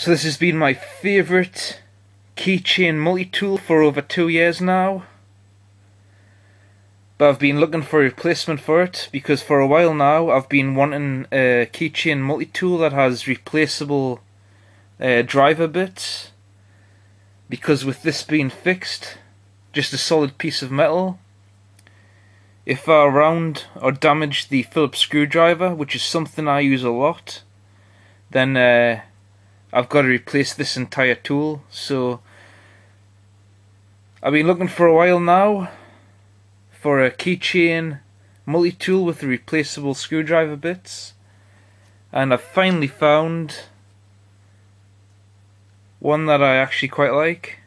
So this has been my favourite keychain multi-tool for over 2 years now. But I've been looking for a replacement for it because for a while now I've been wanting a keychain multi-tool that has replaceable driver bits. Because with this being fixed, just a solid piece of metal, if I round or damage the Phillips screwdriver, which is something I use a lot, then I've got to replace this entire tool. So I've been looking for a while now for a keychain multi-tool with the replaceable screwdriver bits, and I've finally found one that I actually quite like.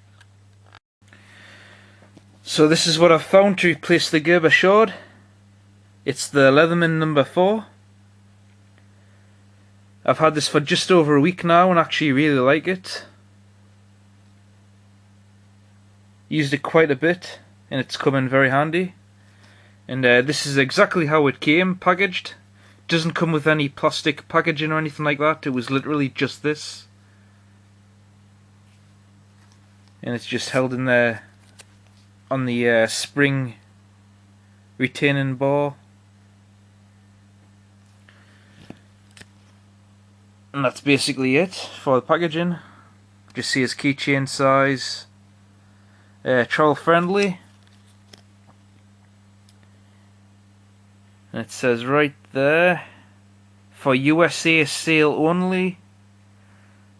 So this is what I've found to replace the Gerber shard. It's the Leatherman number 4. I've had this for just over a week now and actually really like it. Used it quite a bit and it's come in very handy. And this is exactly how it came packaged. Doesn't come with any plastic packaging or anything like that. It was literally just this. And it's just held in there on the spring retaining bar. And that's basically it for the packaging. Just see its keychain size. Travel friendly. And it says right there, for USA sale only,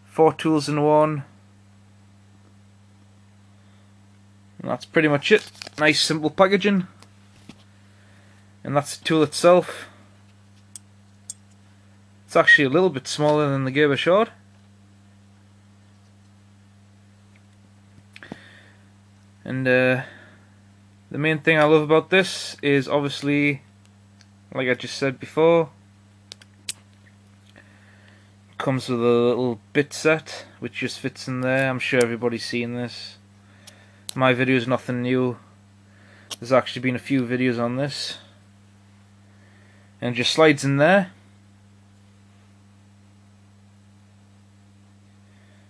4 tools in one. And that's pretty much it. Nice simple packaging. And that's the tool itself. It's actually a little bit smaller than the Gerber shard. And the main thing I love about this is obviously, like I just said before, it comes with a little bit set which just fits in there. I'm sure everybody's seen this. My video is nothing new. There's actually been a few videos on this. And it just slides in there.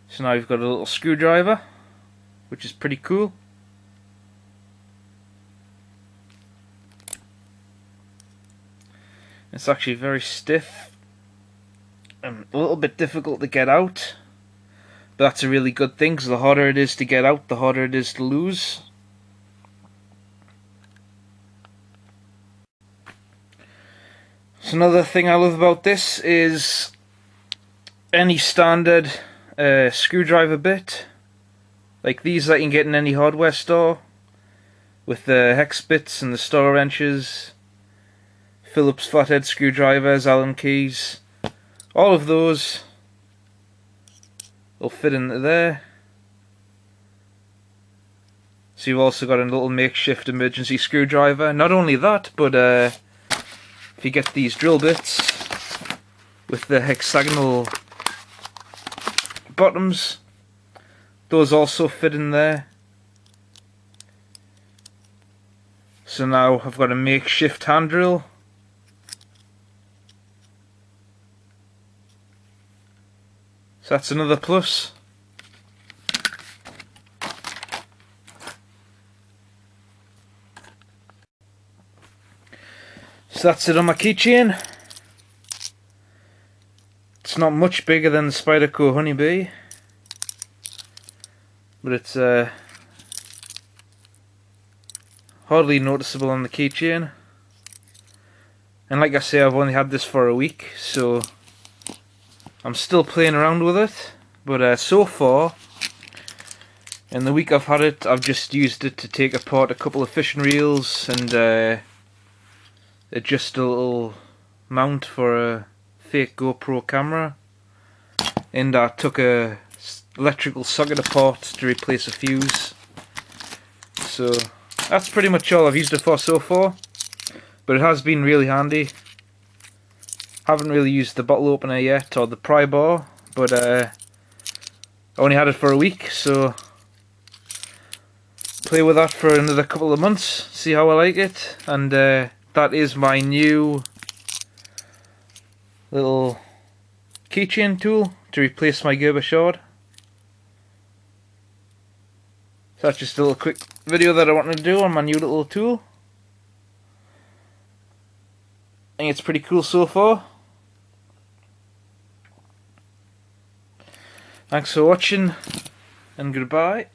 So now you've got a little screwdriver, which is pretty cool. It's actually very stiff and a little bit difficult to get out, but that's a really good thing because the harder it is to get out, the harder it is to lose. So another thing I love about this is any standard screwdriver bit, like these that you can get in any hardware store, with the hex bits and the star wrenches, Phillips flathead screwdrivers, Allen keys, all of those will fit into there. So you've also got a little makeshift emergency screwdriver. Not only that, but if you get these drill bits with the hexagonal bottoms, those also fit in there. So now I've got a makeshift hand drill. So that's another plus. So that's it on my keychain. It's not much bigger than the Spyderco Honeybee, but it's hardly noticeable on the keychain. And like I say, I've only had this for a week, so I'm still playing around with it. But so far, in the week I've had it, I've just used it to take apart a couple of fishing reels and adjust a little mount for a fake GoPro camera. And I took a electrical socket apart to replace a fuse. So that's pretty much all I've used it for so far, but it has been really handy. Haven't really used the bottle opener yet or the pry bar, but I only had it for a week, so play with that for another couple of months, see how I like it. And that is my new little keychain tool to replace my Gerber shard. So that's just a little quick video that I wanted to do on my new little tool. I think it's pretty cool so far. Thanks for watching and goodbye.